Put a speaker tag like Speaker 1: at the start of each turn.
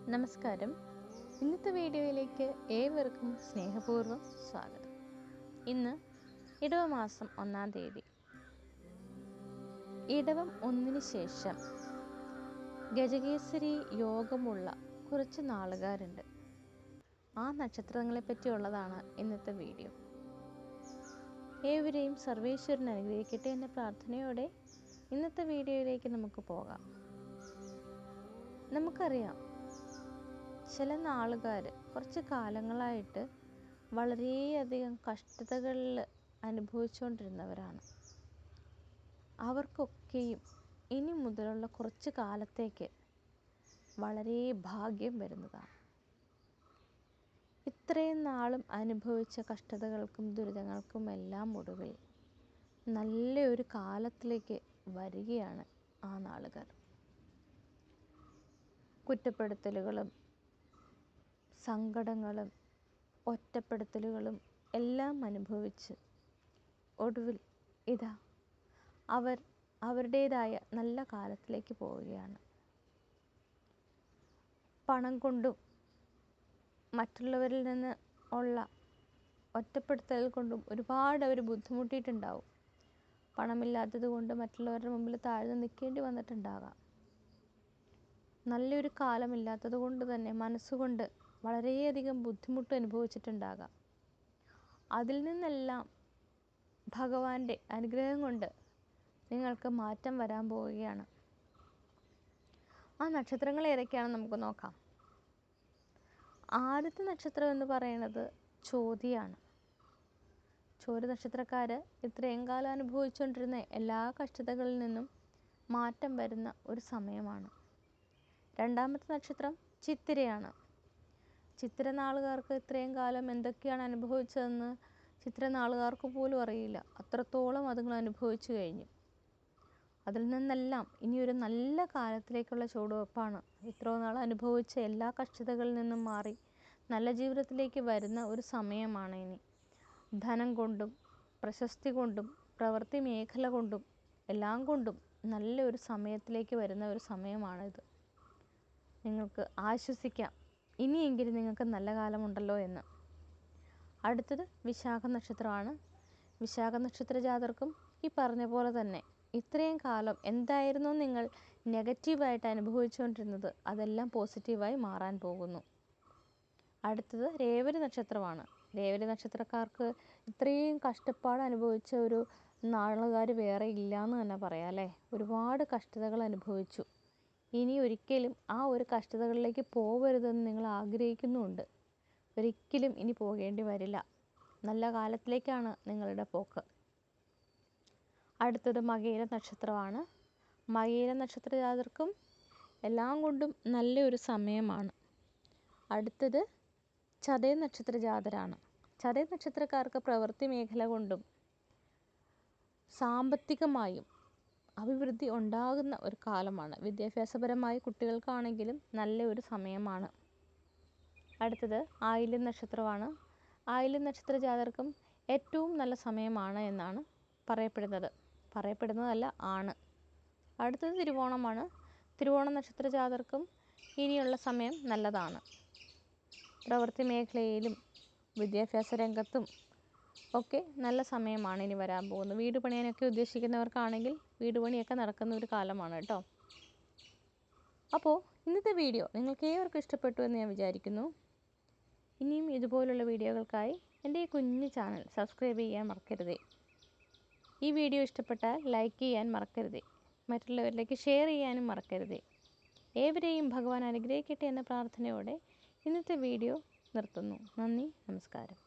Speaker 1: നമസ്കാരം. ഇന്നത്തെ വീഡിയോയിലേക്ക് ഏവർക്കും സ്നേഹപൂർവ്വം സ്വാഗതം. ഇന്ന് ഇടവമാസം 1-ാം തീയതി. ഇടവം 1-ന് ശേഷം ഗജകേസരി യോഗമുള്ള കുറച്ച് നാളുകാരുണ്ട്. ആ നക്ഷത്രങ്ങളെ പറ്റിയുള്ളതാണ് ഇന്നത്തെ വീഡിയോ. ഏവരെയും സർവേശ്വരൻ അനുഗ്രഹിക്കട്ടെ എന്ന പ്രാർത്ഥനയോടെ ഇന്നത്തെ വീഡിയോയിലേക്ക് നമുക്ക് പോകാം. നമുക്കറിയാം, ചില നാളുകാർ കുറച്ച് കാലങ്ങളായിട്ട് വളരെയധികം കഷ്ടതകളിൽ അനുഭവിച്ചുകൊണ്ടിരുന്നവരാണ്. അവർക്കൊക്കെയും ഇനി മുതലുള്ള കുറച്ച് കാലത്തേക്ക് വളരെ ഭാഗ്യം വരുന്നതാണ്. ഇത്രയും നാളും അനുഭവിച്ച കഷ്ടതകൾക്കും ദുരിതങ്ങൾക്കും എല്ലാം ഒടുവിൽ നല്ലൊരു കാലത്തിലേക്ക് വരികയാണ് ആ നാളുകാർ. കുറ്റപ്പെടുത്തലുകളും സങ്കടങ്ങളും ഒറ്റപ്പെടുത്തലുകളും എല്ലാം അനുഭവിച്ച് ഒടുവിൽ ഇതാ അവർ അവരുടേതായ നല്ല കാലത്തിലേക്ക് പോവുകയാണ്. പണം കൊണ്ടും മറ്റുള്ളവരിൽ നിന്ന് ഉള്ള ഒറ്റപ്പെടുത്തൽ കൊണ്ടും ഒരുപാട് അവർ ബുദ്ധിമുട്ടിയിട്ടുണ്ടാവും. പണമില്ലാത്തത് കൊണ്ട് മറ്റുള്ളവരുടെ മുമ്പിൽ താഴ്ന്നു നിൽക്കേണ്ടി വന്നിട്ടുണ്ടാകാം. നല്ലൊരു കാലമില്ലാത്തത് കൊണ്ട് തന്നെ മനസ്സുകൊണ്ട് വളരെയധികം ബുദ്ധിമുട്ട് അനുഭവിച്ചിട്ടുണ്ടാകാം. അതിൽ നിന്നെല്ലാം ഭഗവാന്റെ അനുഗ്രഹം കൊണ്ട് നിങ്ങൾക്ക് മാറ്റം വരാൻ പോവുകയാണ്. ആ നക്ഷത്രങ്ങൾ ഏതൊക്കെയാണെന്ന് നമുക്ക് നോക്കാം. ആദ്യത്തെ നക്ഷത്രം എന്ന് പറയുന്നത് ചോതിയാണ്. ചോതി നക്ഷത്രക്കാർ ഇത്രയും കാലം അനുഭവിച്ചുകൊണ്ടിരുന്ന എല്ലാ കഷ്ടതകളിൽ നിന്നും മാറ്റം വരുന്ന ഒരു സമയമാണ്. രണ്ടാമത്തെ നക്ഷത്രം ചിത്തിരയാണ്. ചിത്തിര നാളുകാർക്ക് ഇത്രയും കാലം എന്തൊക്കെയാണ് അനുഭവിച്ചതെന്ന് ചിത്തിര നാളുകാർക്ക് പോലും അറിയില്ല. അത്രത്തോളം അതുങ്ങൾ അനുഭവിച്ചു കഴിഞ്ഞു. അതിൽ നിന്നെല്ലാം ഇനിയൊരു നല്ല കാലത്തിലേക്കുള്ള ചുവടുവെപ്പാണ്. ഇത്രയും നാൾ അനുഭവിച്ച എല്ലാ കഷ്ടതകളിൽ നിന്നും മാറി നല്ല ജീവിതത്തിലേക്ക് വരുന്ന ഒരു സമയമാണ് ഇനി. ധനം കൊണ്ടും പ്രശസ്തി കൊണ്ടും പ്രവൃത്തി മേഖല കൊണ്ടും എല്ലാം കൊണ്ടും നല്ലൊരു സമയത്തിലേക്ക് വരുന്ന ഒരു സമയമാണിത്. നിങ്ങൾക്ക് ആശ്വസിക്കാം, ഇനിയെങ്കിലും നിങ്ങൾക്ക് നല്ല കാലമുണ്ടല്ലോ എന്ന്. അടുത്തത് വിശാഖ നക്ഷത്രമാണ്. വിശാഖ നക്ഷത്ര ജാതർക്കും ഈ പറഞ്ഞ പോലെ തന്നെ ഇത്രയും കാലം എന്തായിരുന്നു നിങ്ങൾ നെഗറ്റീവായിട്ട് അനുഭവിച്ചുകൊണ്ടിരുന്നത് അതെല്ലാം പോസിറ്റീവായി മാറാൻ പോകുന്നു. അടുത്തത് രേവതി നക്ഷത്രമാണ്. രേവതി നക്ഷത്രക്കാർക്ക് ഇത്രയും കഷ്ടപ്പാട് അനുഭവിച്ച ഒരു നാളുകാർ വേറെ ഇല്ല എന്ന് തന്നെ പറയാം അല്ലേ. ഒരുപാട് കഷ്ടതകൾ അനുഭവിച്ചു. ഇനി ഒരിക്കലും ആ ഒരു കഷ്ടതകളിലേക്ക് പോകരുതെന്ന് നിങ്ങൾ ആഗ്രഹിക്കുന്നുമുണ്ട്. ഒരിക്കലും ഇനി പോകേണ്ടി വരില്ല. നല്ല കാലത്തിലേക്കാണ് നിങ്ങളുടെ പോക്ക്. അടുത്തത് മകയിര നക്ഷത്രമാണ്. മകയിര നക്ഷത്ര ജാതർക്കും എല്ലാം കൊണ്ടും നല്ലൊരു സമയമാണ്. അടുത്തത് ചതയ നക്ഷത്ര ജാതരാണ്. ചതയ നക്ഷത്രക്കാർക്ക് പ്രവൃത്തി മേഖല കൊണ്ടും സാമ്പത്തികമായും അഭിവൃദ്ധി ഉണ്ടാകുന്ന ഒരു കാലമാണ്. വിദ്യാഭ്യാസപരമായി കുട്ടികൾക്കാണെങ്കിലും നല്ല ഒരു സമയമാണ്. അടുത്തത് ആയില്യം നക്ഷത്രമാണ്. ആയില്യം നക്ഷത്ര ജാതർക്കും ഏറ്റവും നല്ല സമയമാണ് എന്നാണ് പറയപ്പെടുന്നതല്ല ആണ്. അടുത്തത് തിരുവോണമാണ്. തിരുവോണ നക്ഷത്ര ജാതർക്കും ഇനിയുള്ള സമയം നല്ലതാണ്. പ്രവൃത്തി മേഖലയിലും വിദ്യാഭ്യാസ രംഗത്തും ഒക്കെ നല്ല സമയമാണ് ഇനി വരാൻ പോകുന്നത്. വീട് പണിയാനൊക്കെ ഉദ്ദേശിക്കുന്നവർക്കാണെങ്കിൽ വീട് പണിയൊക്കെ നടക്കുന്ന ഒരു കാലമാണ് കേട്ടോ. അപ്പോൾ ഇന്നത്തെ വീഡിയോ നിങ്ങൾക്ക് ഏവർക്കും ഇഷ്ടപ്പെട്ടു എന്ന് ഞാൻ വിചാരിക്കുന്നു. ഇനിയും ഇതുപോലുള്ള വീഡിയോകൾക്കായി എൻ്റെ ഈ കുഞ്ഞു ചാനൽ സബ്സ്ക്രൈബ് ചെയ്യാൻ മറക്കരുതേ. ഈ വീഡിയോ ഇഷ്ടപ്പെട്ടാൽ ലൈക്ക് ചെയ്യാൻ മറക്കരുതേ. മറ്റുള്ളവരിലേക്ക് ഷെയർ ചെയ്യാനും മറക്കരുതേ. ഏവരെയും ഭഗവാൻ അനുഗ്രഹിക്കട്ടെ എന്ന പ്രാർത്ഥനയോടെ ഇന്നത്തെ വീഡിയോ നിർത്തുന്നു. നന്ദി, നമസ്കാരം.